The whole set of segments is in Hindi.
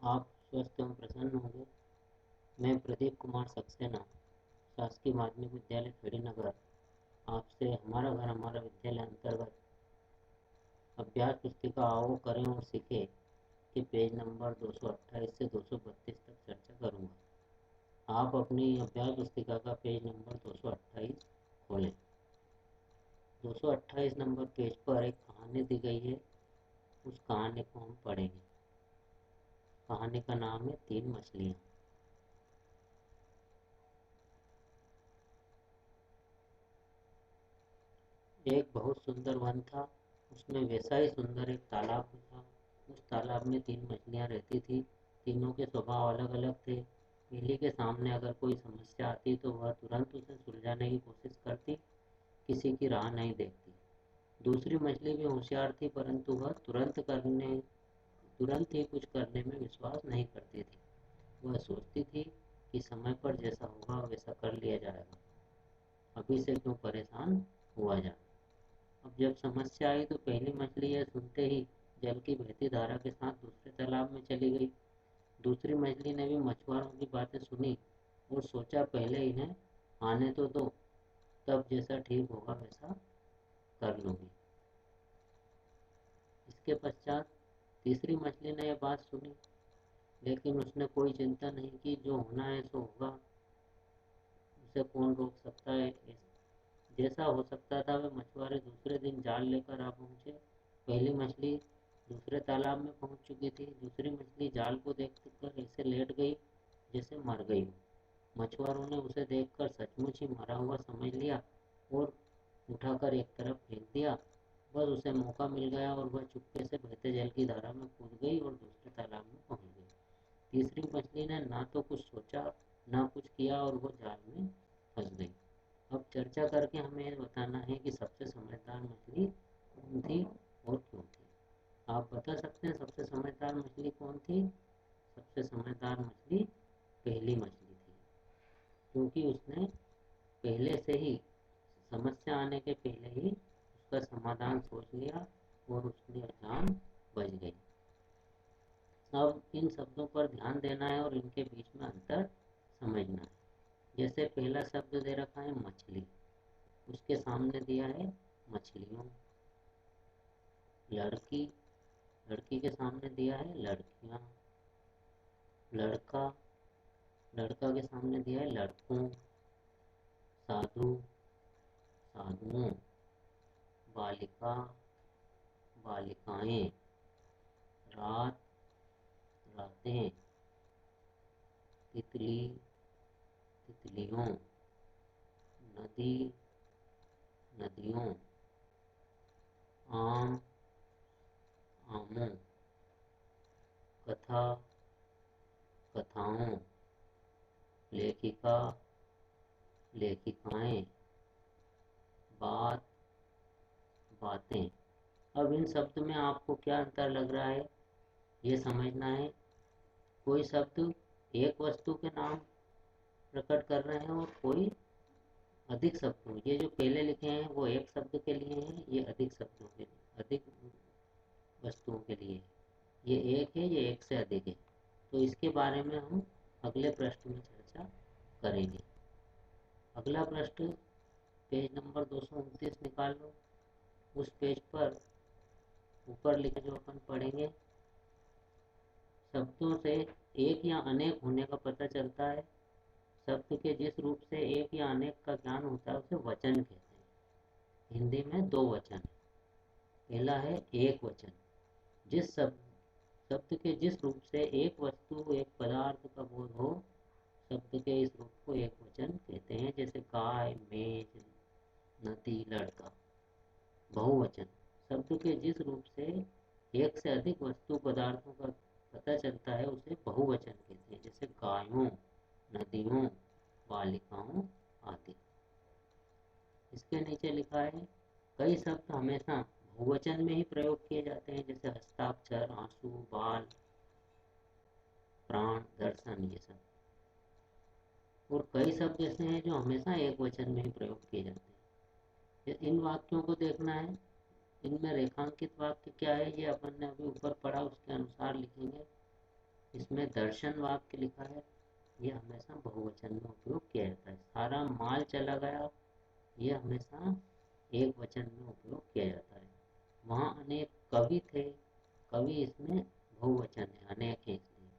आप स्वस्थ एवं प्रसन्न होंगे। मैं प्रदीप कुमार सक्सेना, शासकीय माध्यमिक विद्यालय खेड़ी नगर, आपसे हमारा घर हमारा विद्यालय अंतर्गत अभ्यास पुस्तिका आओ करें और सीखें के पेज नंबर 228 से 232 तक चर्चा करूंगा। आप अपनी अभ्यास पुस्तिका का पेज नंबर 228 खोलें। 228 नंबर पेज पर एक कहानी दी गई है। उस कहानी को हम पढ़ेंगे। कहानी का नाम है तीन मछलियाँ। एक बहुत सुंदर वन था। उसमें वैसा ही सुंदर एक तालाब भी था। उस तालाब में तीन मछलियाँ रहती थी। तीनों के स्वभाव अलग अलग थे। पहली के सामने अगर कोई समस्या आती तो वह तुरंत उसे सुलझाने की कोशिश करती, किसी की राह नहीं देखती। दूसरी मछली भी होशियार थी, परंतु वह तुरंत ही कुछ करने में विश्वास नहीं करती थी। वह सोचती थी कि समय पर जैसा होगा वैसा कर लिया जाएगा, अभी से क्यों परेशान हुआ जाए। अब जब समस्या आई तो पहली मछली यह सुनते ही जल की बहती धारा के साथ दूसरे तालाब में चली गई। दूसरी मछली ने भी मछुआरों की बातें सुनी और सोचा पहले इन्हें आने तो दो, तब जैसा ठीक होगा वैसा कर लूंगी। इसके पश्चात तीसरी मछली ने यह बात सुनी, लेकिन उसने कोई चिंता नहीं की। जो होना है सो होगा, उसे कौन रोक सकता है। जैसा हो सकता था वे मछुआरे दूसरे दिन जाल लेकर आ पहुंचे। पहली मछली दूसरे तालाब में पहुंच चुकी थी। दूसरी मछली जाल को देखकर ऐसे लेट गई जैसे मर गई हो। मछुआरों ने उसे देखकर सचमुच ही मरा हुआ समझ लिया और उठाकर एक तरफ फेंक दिया। बस उसे मौका मिल गया और वह चुपके से बहते जल की धारा में कूद गई और दूसरे तालाब में पहुंच गई। तीसरी मछली ने ना तो कुछ सोचा ना कुछ किया और वो जाल में फंस गई। अब चर्चा करके हमें यह बताना है कि सबसे समझदार मछली कौन थी और क्यों थी। आप बता सकते हैं सबसे समझदार मछली कौन थी? सबसे समझदार मछली पहली मछली थी, क्योंकि उसने पहले से ही समस्या आने के पहले ही उसका समाधान सोच लिया और उसकी जान बच गई। अब इन शब्दों पर ध्यान देना है और इनके बीच में अंतर समझना है। जैसे पहला शब्द दे रखा है मछली, उसके सामने दिया है मछलियों। लड़की, लड़की के सामने दिया है लड़कियां। लड़का, लड़का के सामने दिया है लड़कों। साधु, साधुओं। बालिका, बालिकाएं। रात, रातें। तितली, तितलियों। नदी, नदियों। आम, आमों। कथा, कथाओं। लेखिका, लेखिकाएं। बात, बातें। अब इन शब्द में आपको क्या अंतर लग रहा है ये समझना है। कोई शब्द एक वस्तु के नाम प्रकट कर रहे हैं और कोई अधिक शब्दों। ये जो पहले लिखे हैं वो एक शब्द के लिए हैं, ये अधिक शब्दों के लिए, अधिक वस्तुओं के लिए है। ये एक है, ये एक से अधिक है। तो इसके बारे में हम अगले प्रश्न में चर्चा करेंगे। अगला प्रश्न पेज नंबर 229 निकाल लो। उस पेज पर ऊपर लिखे जो अपन पढ़ेंगे, शब्दों से एक या अनेक होने का पता चलता है। शब्द के जिस रूप से एक या अनेक का ज्ञान होता है उसे वचन कहते हैं। हिंदी में दो वचन है। पहला है एक वचन। जिस शब्द के जिस रूप से एक वस्तु एक पदार्थ का बोध हो, शब्द के इस रूप को एक वचन कहते हैं। जैसे गाय, मेज, नदी, लड़का। बहुवचन, शब्द के जिस रूप से एक से अधिक वस्तु पदार्थों का पता चलता है उसे बहुवचन कहते हैं। जैसे गायों, नदियों, बालिकाओं आदि। इसके नीचे लिखा है कई शब्द हमेशा बहुवचन में ही प्रयोग किए जाते हैं। जैसे हस्ताक्षर, आंसू, बाल, प्राण, दर्शन, ये सब। और कई शब्द ऐसे हैं जो हमेशा एक वचन में ही प्रयोग किए जाते हैं। इन वाक्यों को देखना है। इनमें रेखांकित वाक्य क्या है ये अपन ने अभी ऊपर पढ़ा, उसके अनुसार लिखेंगे। इसमें दर्शन वाक्य लिखा है, ये हमेशा बहुवचन में उपयोग किया जाता है। सारा माल चला गया, ये हमेशा एक वचन में उपयोग किया जाता है। वहाँ अनेक कवि थे, कवि इसमें बहुवचन है, अनेक है इसलिए।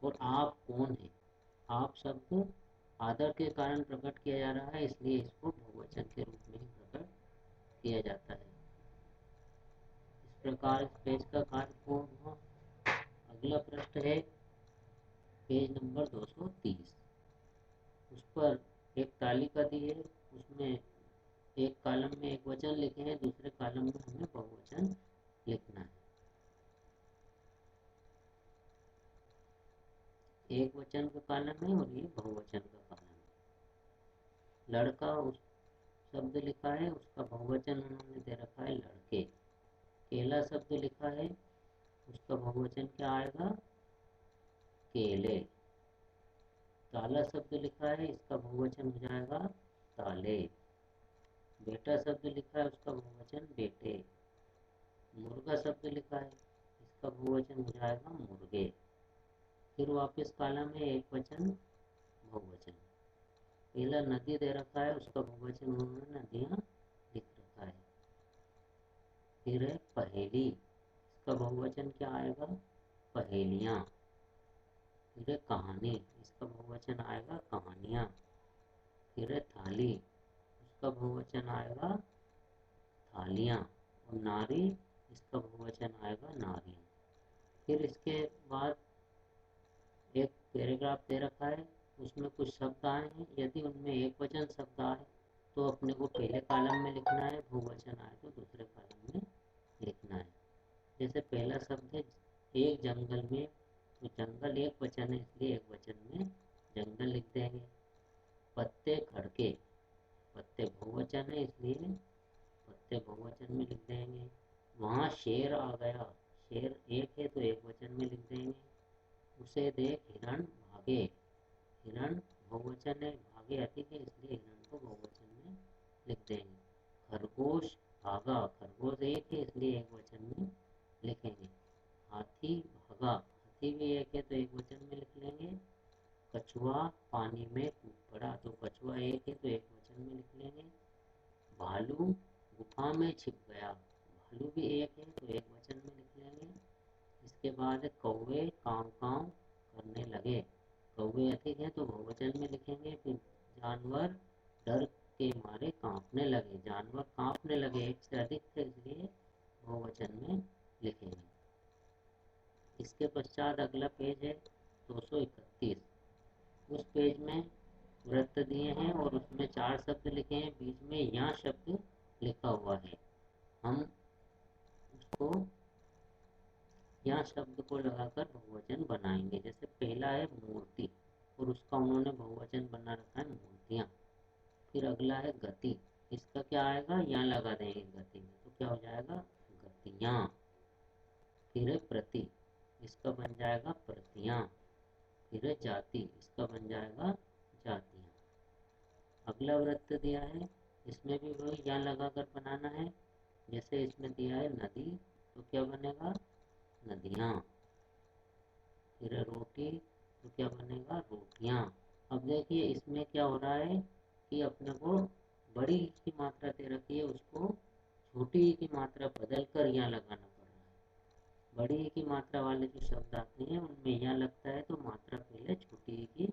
और आप कौन है, आप शब्द आदर के कारण प्रकट किया जा रहा है, इसलिए इसको बहुवचन के रूप में ही प्रकट किया जाता है। इस प्रकार इस पेज का कार्य पूर्ण हुआ। अगला प्रश्न है पेज नंबर 230। उस पर एक तालिका दी है, उसमें एक कॉलम में एक वचन लिखे हैं, दूसरे कॉलम में हमें बहुवचन लिखना है। एक वचन का कॉलम है और ये बहुवचन का कॉलम है। लड़का उस शब्द लिखा है, उसका बहुवचन उन्होंने दे रखा है लड़के। केला शब्द लिखा है, उसका बहुवचन क्या आएगा, केले। ताला शब्द लिखा है, इसका बहुवचन हो जाएगा ताले। बेटा शब्द लिखा है, उसका बहुवचन बेटे। मुर्गा शब्द लिखा है, इसका बहुवचन हो जाएगा मुर्गे। फिर वापस कॉलम में एक वचन बहुवचन। पहला नदी दे रखा है, उसका बहुवचन उन्होंने नदियाँ लिख रखा है। फिर है पहेली, इसका बहुवचन क्या आएगा, पहेलियाँ। फिर है कहानी, इसका बहुवचन आएगा कहानियाँ। फिर है थाली, उसका बहुवचन आएगा थालियाँ। और नारी, इसका बहुवचन आएगा नारियाँ। फिर इसके बाद एक पैराग्राफ दे रखा है, उसमें कुछ शब्द आए हैं, यदि उनमें एक वचन शब्द आए तो अपने को पहले कॉलम में लिखना है, बहुवचन आए तो दूसरे कॉलम में लिखना है। जैसे पहला शब्द है एक जंगल में, तो जंगल एक वचन है, इसलिए एक वचन में जंगल लिख देंगे। पत्ते खड़के, पत्ते बहुवचन है, इसलिए पत्ते बहुवचन में लिख देंगे। वहाँ शेर आ गया, शेर एक है तो एक वचन में लिख देंगे। उसे देख हिरण भागे, हिरण बहुवचन है, भागे अधिक है, इसलिए हिरण को बहुवचन में लिख देंगे। खरगोश भागा, खरगोश एक है इसलिए एक वचन में लिखेंगे। हाथी भागा, हाथी भी एक है तो एक वचन में लिख लेंगे। कछुआ पानी में कूद पड़ा, तो कछुआ एक है तो एक वचन में लिख लेंगे। भालू गुफा में छिप गया, भालू भी एक है तो एक वचन में लिख लेंगे। इसके बाद कौवे काव काव करने लगे, कौवे अधिक है तो बहुवचन में लिखेंगे। फिर जानवर डर के मारे कांपने लगे, जानवर कांपने लगे, एक से अधिक थे इसलिए बहुवचन में लिखेंगे। इसके पश्चात अगला पेज है 231। उस पेज में वृत्त दिए हैं और उसमें 4 शब्द लिखे हैं, बीच में या शब्द लिखा हुआ है। हम उसको या शब्द को लगाकर बहुवचन बनाएंगे। जैसे पहला है मूर्ति और उसका उन्होंने बहुवचन बना रखा है मूर्तियाँ। फिर अगला है गति, इसका क्या आएगा, या लगा देंगे गति में, तो क्या हो जाएगा गतियाँ। फिर है प्रति, इसका बन जाएगा प्रतियाँ। फिर है जाति, इसका बन जाएगा जातियाँ। अगला वृत्त दिया है, इसमें भी वही या लगाकर बनाना है। जैसे इसमें दिया है नदी, तो क्या बनेगा नदियाँ। फिर है रोटी, तो क्या बनेगा रोटियाँ। अब देखिए इसमें क्या हो रहा है कि अपने को बड़ी की मात्रा दे रखी है, उसको छोटी की मात्रा बदल कर यहाँ लगाना पड़ रहा है। बड़ी की मात्रा वाले जो शब्द आते हैं उनमें यहाँ लगता है तो मात्रा पहले छोटी की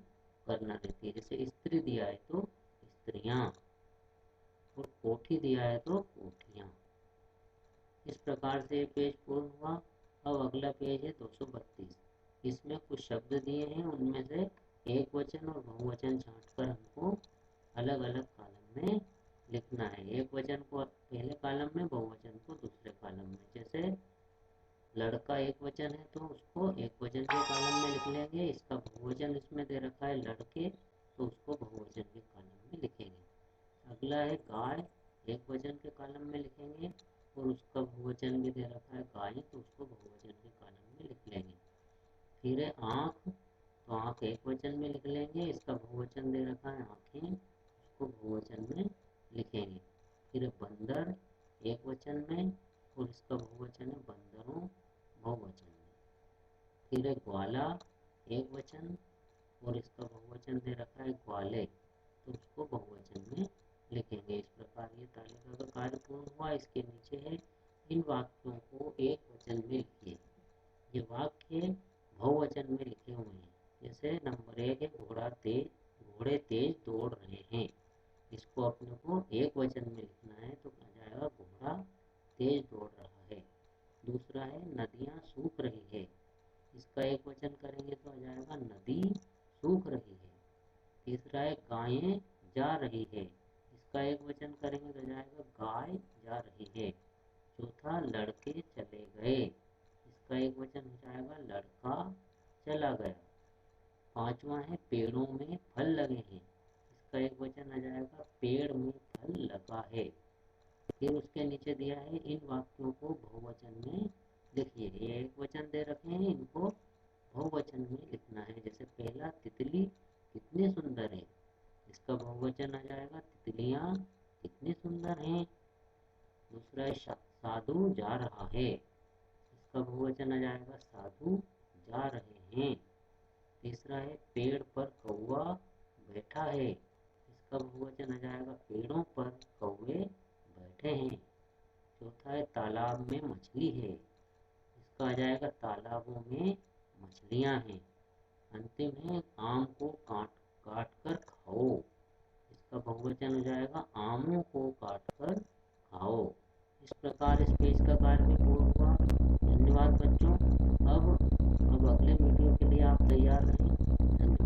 करना रहती है। जैसे स्त्री दिया है तो स्त्रियाँ, और कोठी दिया है तो कोठियाँ। इस प्रकार से पेज पूर्ण हुआ। अब अगला पेज है 232। इसमें कुछ शब्द दिए हैं, उनमें से एक वचन और बहुवचन छांटकर हमको अलग अलग कॉलम में लिखना है। एक वचन को पहले कॉलम में, बहुवचन को दूसरे कॉलम में। जैसे लड़का एक वचन है तो उसको एक वचन के कॉलम में लिख लेंगे। इसका बहुवचन इसमें दे रखा है लड़के, तो उसको बहुवचन के कॉलम में लिखेंगे। अगला है गाय, एक वचन के कॉलम में लिखेंगे और उसका बहुवचन भी दे रखा है गाय, तो उसको बहुवचन के कॉलम में लिख लेंगे। फिर है आँख, तो आँख एक वचन में लिख लेंगे, इसका बहुवचन दे रखा है आँखें, उसको बहुवचन में लिखेंगे। फिर है बंदर, एक वचन में और इसका बहुवचन है बंदरों, बहुवचन में। फिर है ग्वाला एक वचन, और इसका बहुवचन दे रखा है ग्वाले, तो उसको बहुवचन में लिखेंगे। इस प्रकार ये तालिका का कार्य पूर्ण हुआ। इसके नीचे है इन वाक्यों को एक वचन में लिखिए। ये वाक्य बहुवचन में लिखे हुए हैं। जैसे नंबर 1 है घोड़े तेज दौड़ रहे हैं। इसको अपने को एक वचन में लिखना है, तो आ जाएगा घोड़ा तेज दौड़ रहा है। दूसरा है नदियाँ सूख रही है। इसका एक वचन करेंगे तो आ जाएगा नदी सूख रही है। तीसरा है गायें जा रही है। इसका एक वचन करेंगे तो आ जाएगा गाय जा रही है। चौथा लड़के चले गए। इसका एक वचन हो जाएगा लड़का चला गया। पांचवा है पेड़ों में फल लगे हैं। इसका एक वचन आ जाएगा पेड़ में फल लगा है। फिर उसके नीचे दिया है इन वाक्यों को बहुवचन में लिखिए। ये एक वचन दे रखे हैं, इनको बहुवचन में लिखना है। जैसे पहला तितली कितनी सुंदर है। इसका बहुवचन आ जाएगा तितलियां कितनी सुंदर हैं। दूसरा है साधु जा रहा है। इसका बहुवचन आ जाएगा साधु जा रहे हैं। तीसरा है पेड़ पर कौवा बैठा है। इसका बहुवचन आ जाएगा पेड़ों पर कौवे बैठे हैं। चौथा है तालाब में मछली है। इसका आ जाएगा तालाबों में मछलियां हैं। अंतिम है आम को काट काट कर खाओ। इसका बहुवचन हो जाएगा आमों को काट कर खाओ। इस प्रकार इस पेज का कार्य भी पूर्ण हुआ। धन्यवाद बच्चों। अब अगले वीडियो के लिए आप तैयार रहें।